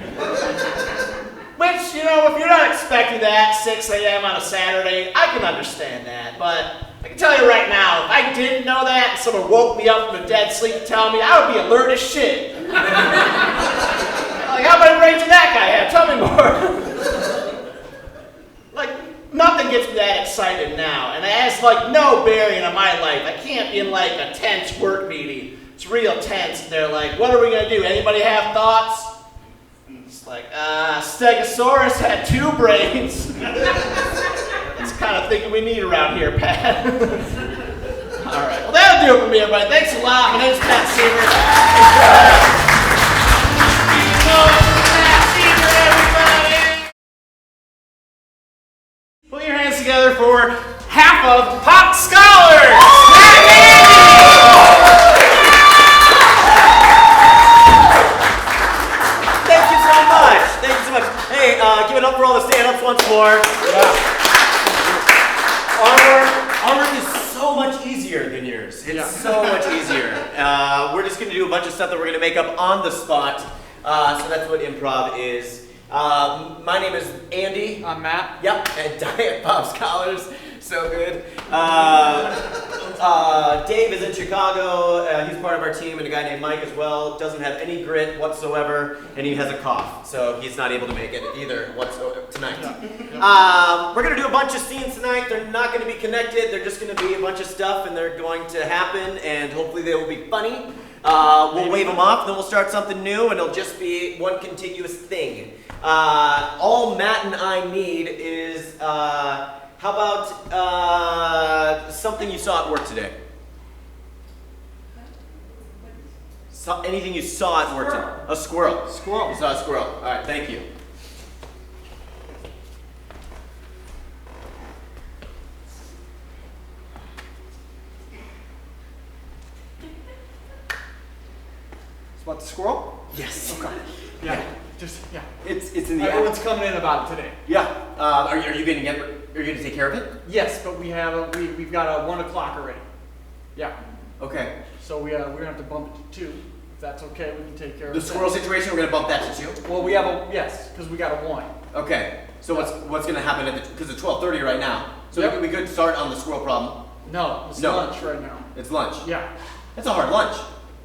Which, you know, if you're not expecting that 6 a.m. on a Saturday, I can understand that, but I can tell you right now, if I didn't know that and someone woke me up from a dead sleep to tell me, I would be alert as shit. Like, how many brains did that guy have? Tell me more. Like, nothing gets me that excited now, and it has like no bearing on my life. I can't be in like a tense work meeting it's real tense. And they're like, what are we gonna do? Anybody have thoughts? It's like, Stegosaurus had 2 brains. That's the kind of thinking we need around here, Pat. All right, well that'll do it for me, everybody. Thanks a lot. My name's Pat Sievert. Everybody. Put your hands together for half of Pop Scholars. Thank you so much. Thank you so much. Hey, give it up for all the stand-ups once more. Yeah. Our work is so much easier than yours. It's so much easier. We're just going to do a bunch of stuff that we're going to make up on the spot. So that's what improv is. My name is Andy. I'm Matt. Yep, and Diet Pop Scholars. So good. Dave is in Chicago. He's part of our team, and a guy named Mike as well. Doesn't have any grit whatsoever, and he has a cough, so he's not able to make it either whatsoever tonight. We're gonna do a bunch of scenes tonight. They're not gonna be connected. They're just gonna be a bunch of stuff, and they're going to happen, and hopefully they will be funny. We'll wave them off, then we'll start something new, and it'll just be one contiguous thing. All Matt and I need is. How about something you saw at work today? Anything you saw at work today? A squirrel. Squirrel. You saw a squirrel. All right, thank you. It's about the squirrel? Yes. Okay. Yeah. Just yeah. It's in the Everyone's coming in about it today. Yeah. Are you going to take care of it? Yes, but we've got a 1 o'clock already. Yeah. Okay. So we're gonna have to bump it to 2. If that's okay, we can take care of The it. squirrel situation, we're going to bump that to 2? Well, we have a yes, because we got a 1. Okay. So what's going to happen because it's 12:30 right now. So Yep. we could start on the squirrel problem. No, it's No. lunch right now. It's lunch. Yeah. That's a hard lunch.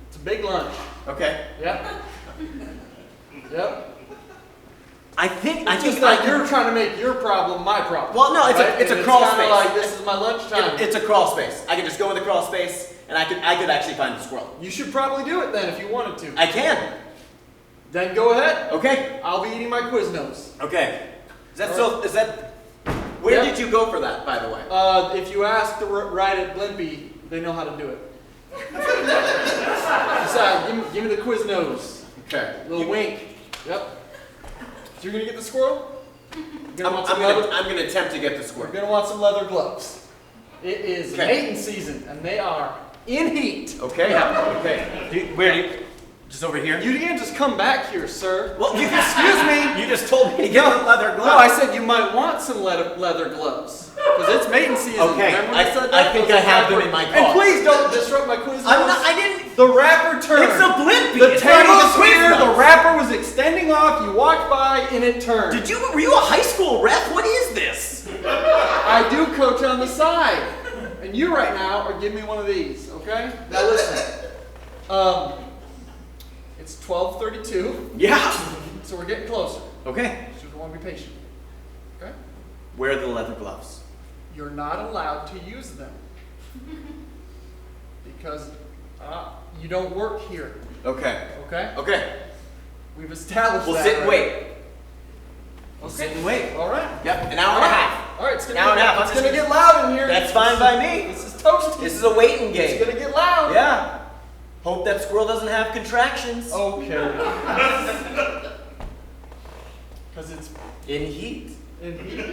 It's a big lunch. Okay. Yep. Yep. I think Just like you're trying to make your problem my problem. Well, no, it's right? a And crawl it's kinda space. like this is my lunchtime. It's a crawl space. I can just go in the crawl space, and I could actually find the squirrel. You should probably do it then if you wanted to. I can. Then go ahead. Okay. I'll be eating my Quiznos. Okay. Is that? Where Yep. did you go for that, by the way? If you ask the ride at Blimpie, they know how to do it. Besides, give me the Quiznos. Okay. Little wink. Yep. So you're gonna get the squirrel? You're I'm gonna want some leather. gonna attempt to get the You're squirrel. gonna want some leather gloves. It is Okay. mating season, and they are in heat. Okay. Okay. Where do you? Just over here. You can't just come back here, sir. Well, excuse me. You just told me to get the leather gloves. No, I said you might want some leather gloves. Because it's mating season. Okay, Remember when I said think that? I Those have them rapper- in my car. And please don't disrupt my quiz. I didn't. The rapper turned. It's a Blimpie. The It's not table even is here. Quiznos. The rapper was extending off. You walked by and it turned. Were you a high school rep? What is this? I do coach on the side. And you right now are giving me one of these, okay? Now listen. It's 12:32, Yeah. so we're getting closer. Okay. So you want to be patient. Okay? Where are the leather gloves? You're not allowed to use them. Because you don't work here, Okay. okay? Okay. We've established We'll that. sit and right? wait. We'll sit and wait. All right. Yep. An hour and a half. All right, it's gonna, Hour and a half. it's gonna get loud in here. That's fine by me. This is toasty. This is a waiting It's game. gonna get loud. Yeah. Hope that squirrel doesn't have contractions. Okay. Because it's In heat. in heat.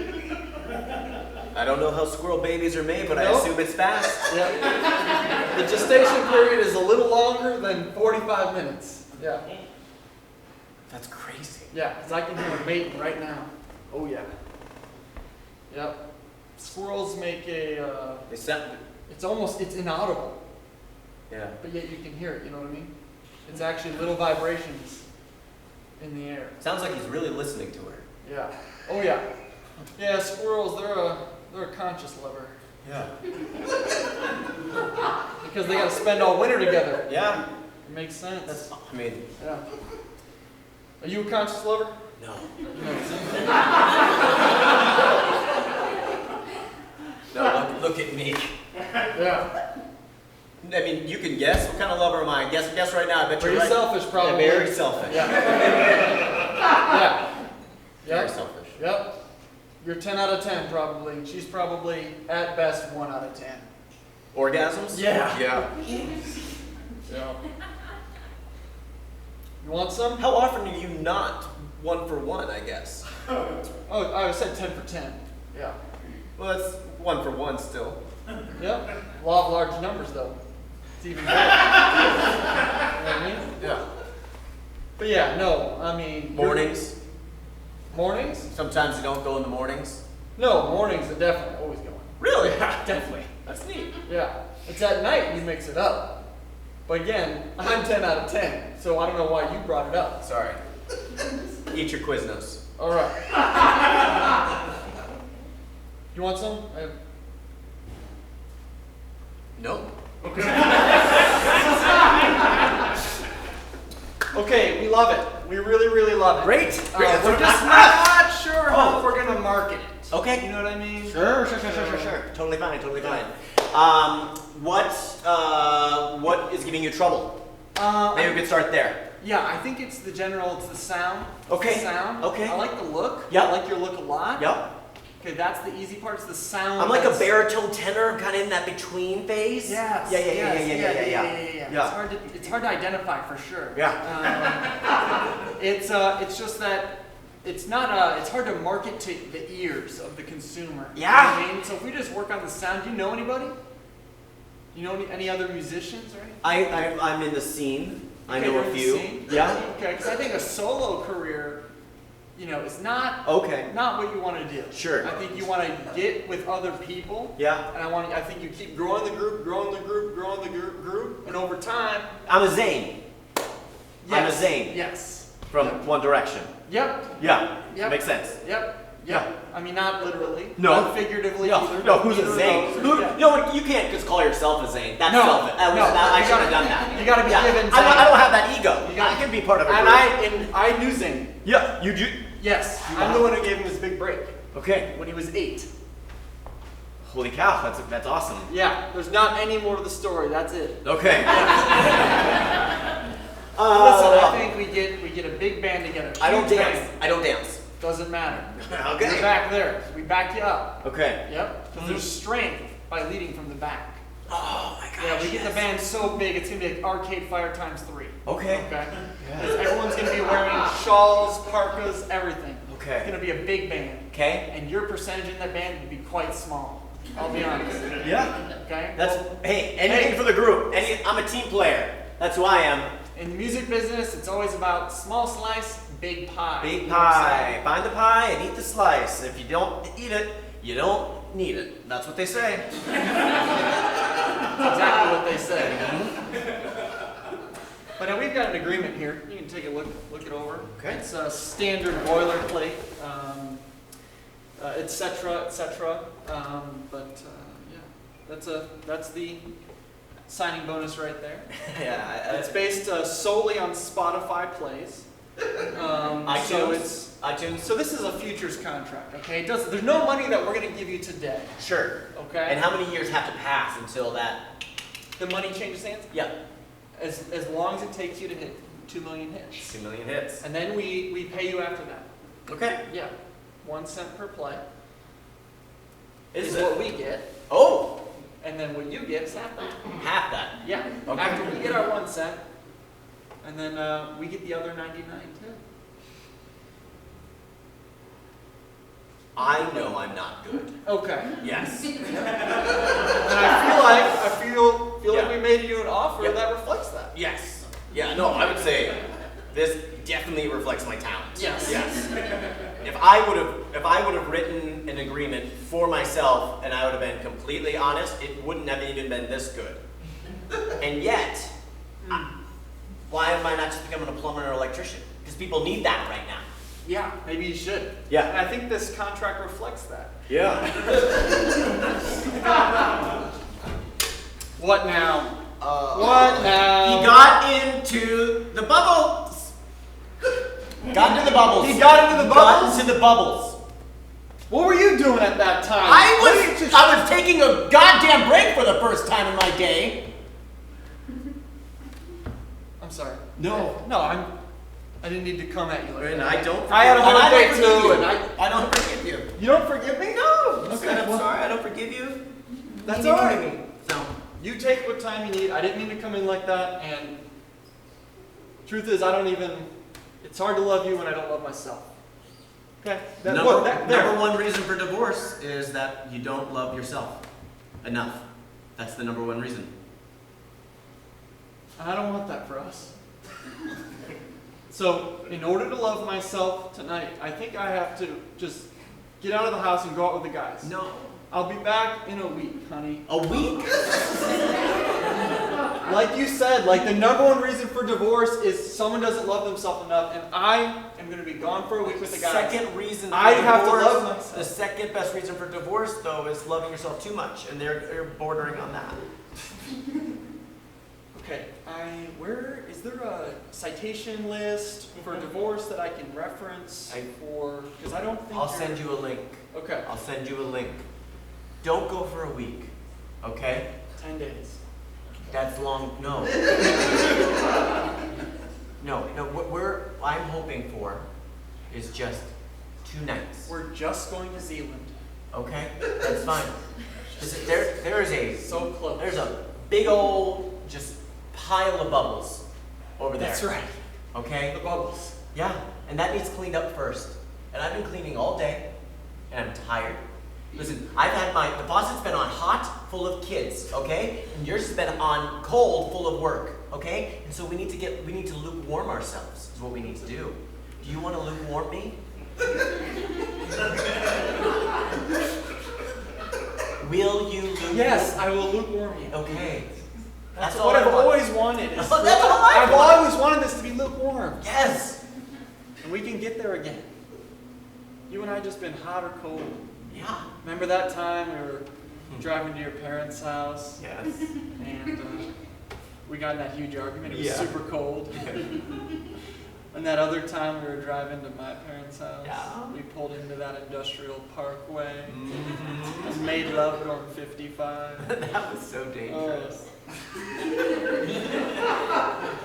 I don't know how squirrel babies are made, but I Nope. assume it's fast. Yeah. The gestation period is a little longer than 45 minutes. Yeah. That's crazy. Yeah, because I can hear them mating right now. Oh, yeah. Yep. Squirrels make a, They sound. it's inaudible, Yeah. but yet you can hear it, you know what I mean? It's actually little vibrations in the air. Sounds like he's really listening to her. Yeah. Oh, yeah. Yeah, squirrels, they're a conscious lover. Yeah. Because they gotta spend all winter together. Yeah. It makes sense. I mean, Yeah. Are you a conscious lover? no. No, look at me. Yeah. I mean, you can guess. What kind of lover am I? Guess right now. I bet Pretty you're right. selfish, probably. Yeah, very selfish. Yeah. Yeah. Very Yep. selfish. Yep. You're 10 out of 10 probably. She's probably at best 1 out of 10. Orgasms? Yeah. Yeah. Yeah. You want some? How often are you not 1 for 1, I guess? Oh, I said 10 for 10. Yeah. Well, that's 1 for 1 still. Yep. Law of large numbers though. It's even better. You know what I mean? Yeah. But yeah, no, I mean. Mornings? Mornings? Sometimes you don't go in the mornings. No, mornings are definitely always going. Really? Yeah, definitely. That's neat. Yeah. It's at night you mix it up. But again, I'm 10 out of 10, so I don't know why you brought it up. Sorry. Eat your Quiznos. All right. You want some? No. Okay, we love it. We really, really love it. Great. Great. We're just not sure how we're gonna market it. Okay. You know what I mean? Sure. Totally fine. What is giving you trouble? Maybe we could start there. Yeah, I think it's the sound. Okay. It's the sound. Okay. I like the look. Yep. I like your look a lot. Yep. Okay, that's the easy part. It's the sound. I'm like a that's- baritone tenor. I'm kind of in that between phase. Yes. Yeah. Yeah. It's hard to identify for sure. Yeah. It's just that it's not it's hard to market to the ears of the consumer. Yeah. You know what I mean? So if we just work on the sound, do you know anybody? You know any other musicians or anything? I'm in the scene. I Okay, know you're a in the few. scene? Yeah. Okay, because I think a solo career, is not Okay. not what you want to do. Sure. I think you want to get with other people. Yeah. And I think you keep growing the group, and over time. I'm a Zane. I'm a Yes, Zane. Yes. From One Direction. Yep. Yeah. Yep. Makes sense. Yep. Yeah. I mean, not literally. No. Not figuratively either. No, who's Either a of Zane? those. Who? Yeah. You know what? You can't just call yourself a Zane. That's No, selfish. I no, should have done that. You gotta be given I Zane. don't have that ego. You gotta- I can be part of a And group. I knew Zane. Yeah. You do. Yes. I'm the one who gave him his big break Okay. when he was 8. Holy cow. That's awesome. Yeah. There's not any more to the story. That's it. Okay. Listen, I think we get a big band together. I don't Huge dance. band. I don't dance. Doesn't matter. Okay. We're back there. We back you up. Okay. Yep. Because there's strength by leading from the back. Oh my gosh. Yeah, we get the band so big, it's gonna be like Arcade Fire times 3. Okay. Okay. Because everyone's gonna be wearing shawls, parkas, everything. It's Okay. gonna be a big band, Okay. and your percentage in that band would be quite small. I'll be honest. Yeah. Okay. That's anything for the group. I'm a team player. That's who I am. In the music business, it's always about small slice, big pie. Big You know what I'm pie. saying? Find the pie and eat the slice. If you don't eat it, you don't need it. That's what they say. That's exactly what they say. But now we've got an agreement here. You can take a look it over. Okay. It's a standard boilerplate, et cetera, et cetera. That's the signing bonus right there. Yeah. It's based solely on Spotify plays. iTunes. So this is a futures contract, okay? There's no money that we're going to give you today, Sure. okay? And how many years have to pass until that? the money changes hands? Yeah. As long as it takes you to hit 2 million hits. 2 million hits. And then we pay you after that. Okay. Yeah. 1 cent per play Is is it? what we get. Oh, And then what you get is half that. half that. Yeah. Okay. After we get our 1 cent, and then we get the other 99 too. I know I'm not good. Okay. Yes. And I feel Yeah. like we made you an offer Yeah. that reflects that. Yes. Yeah. No, I would say this definitely reflects my talent. Yes. Yes. If I would have written an agreement for myself and I would have been completely honest, it wouldn't have even been this good. And yet, why am I not just becoming a plumber or electrician? Because people need that right now. Yeah, maybe you should. Yeah. And I think this contract reflects that. Yeah. What now? What now? He got into the bubbles. Got into the bubbles. He got into the bubbles? Got into the bubbles. What were you doing at that time? I was taking a goddamn break for the first time in my day. I'm sorry. No. No, I didn't need to come at you like And that. I don't. I had a and I hard day don't forgive too, you. and I don't forgive you. You don't forgive me? No. You Okay, said I'm well- sorry. I don't forgive you. That's You all need to right. me. So. You take what time you need. I didn't mean to come in like that, and truth is, it's hard to love you when I don't love myself. Okay? Number one reason for divorce is that you don't love yourself enough. That's the number one reason. I don't want that for us. So, in order to love myself tonight, I think I have to just get out of the house and go out with the guys. No. I'll be back in a week, honey. A week? Like you said, like the number one reason for divorce is someone doesn't love themselves enough, and I am going to be gone for a week with the guys. Second reason for I divorce, have to love myself. The second best reason for divorce, though, is loving yourself too much, and they're bordering on that. Okay, where is there a citation list for divorce that I can reference because I don't think I'll send you a link. Okay. I'll send you a link. Don't go for a week, okay? 10 days. That's long. No. No. What I'm hoping for is just 2 nights. We're just going to Zealand. Okay, that's fine. There is a So close. There's a big old just pile of bubbles over there. That's right. Okay. The bubbles. Yeah, and that needs cleaned up first. And I've been cleaning all day, and I'm tired. Listen, the faucet's been on hot, full of kids, okay? And yours has been on cold, full of work, okay? And so we need to lukewarm ourselves, is what we need to do. Do you want to lukewarm me? Will you lukewarm? Yes, I will lukewarm you. Okay. That's all what I I've want. always wanted. That's all I I've want. always wanted this to be lukewarm. Yes. And we can get there again. You and I just been hot or cold. Yeah. Remember that time we were driving to your parents' house? Yes. And we got in that huge argument. It was Yeah. super cold. And that other time we were driving to my parents' house, Yeah. we pulled into that industrial parkway Mm-hmm. and made love on 55. That was so dangerous.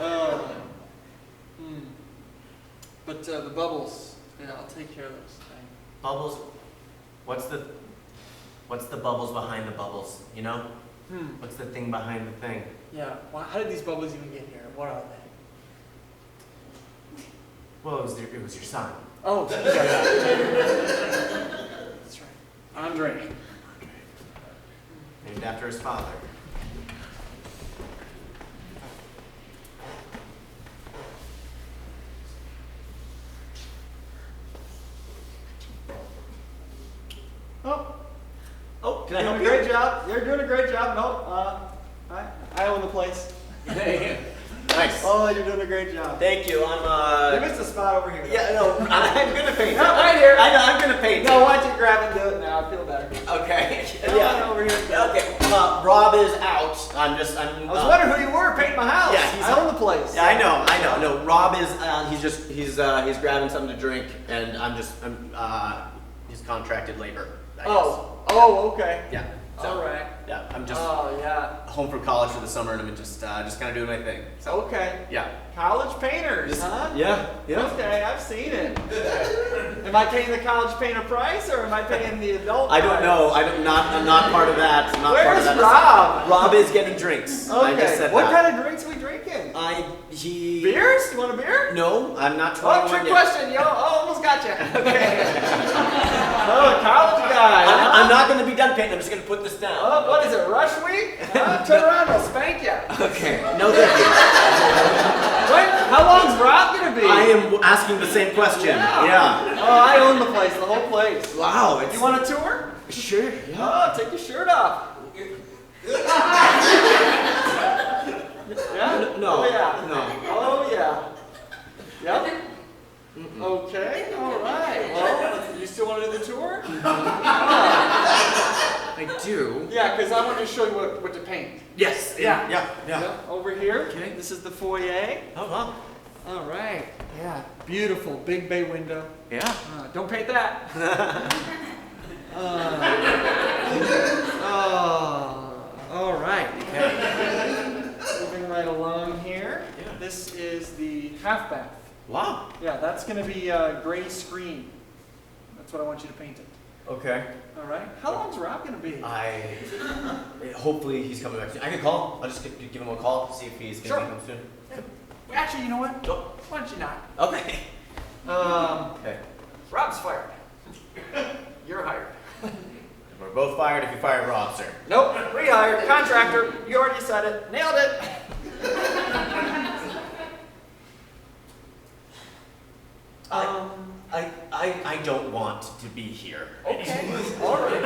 Oh. But the bubbles, yeah, I'll take care of those things. Bubbles. What's the bubbles behind the bubbles? You know? What's the thing behind the thing? Yeah. Well, how did these bubbles even get here? What are they? Well, it was your son. Oh, that's right. Andre. Named after his father. Oh, can I help you? Great job. You're doing a great job. No, I own the place. Nice. Oh, you're doing a great job. Thank you. You missed a spot over here. Yeah, no, I'm gonna paint. No, right here. I know, I'm gonna paint. No, why don't you grab and do it now? I feel better. Okay. Come on over here. Okay. Rob is out. I was wondering who you were painting my house. Yeah, I own the place. Yeah, I know. No, Rob is. He's grabbing something to drink, and he's contracted labor. I guess. Okay. Yeah. So, All right. Yeah, I'm just Oh, yeah. home from college for the summer, and I'm just kind of doing my thing. So Okay. yeah. College painters, huh? Yeah. Okay, I've seen it. Am I paying the college painter price, or am I paying the adult I don't price? know. I'm not part of that. I'm not part of Where's that. Rob? Rob is getting drinks. I just Okay. said What that. kind of drinks are we drinking? He. Beers? You want a beer? No, I'm not Oh, 21 trick yet. question, yo. Oh, almost got you. Okay. Oh, college guy. I'm not going to be done painting. I'm just going to put this down. Oh, what is it, rush week? Turn around, I'll spank you. Okay. No, thank you. Wait, how long's Rob gonna be? I am asking the same question. Yeah. Oh, I own the place, the whole place. Wow. It's, You want a tour? Sure. Oh, take your shirt off. Yeah? No. Oh, yeah. No. Oh, yeah. Yep. Okay, all right. Well, you still want to do the tour? I do. Yeah, because I want to show you what to paint. Yes. Yeah. Yeah. Over here. Okay. This is the foyer. Oh, wow. All right. Yeah. Beautiful. Big bay window. Yeah. Don't paint that. All right. Okay. Moving right along here. Yeah. This half bath. Wow. Yeah, that's going to be gray screen. That's what I want you to paint it. Okay. All right. How long's Rob going to be? Hopefully he's coming back soon. I can call. I'll just give him a call, see if he's going to come soon. Actually, you know what? Oh. Why don't you not? Okay. Okay. Rob's fired. You're hired. We're both fired if you fire Rob, sir. Nope. Rehired. Contractor. You already said it. Nailed it. I don't want to be here. Okay. All right.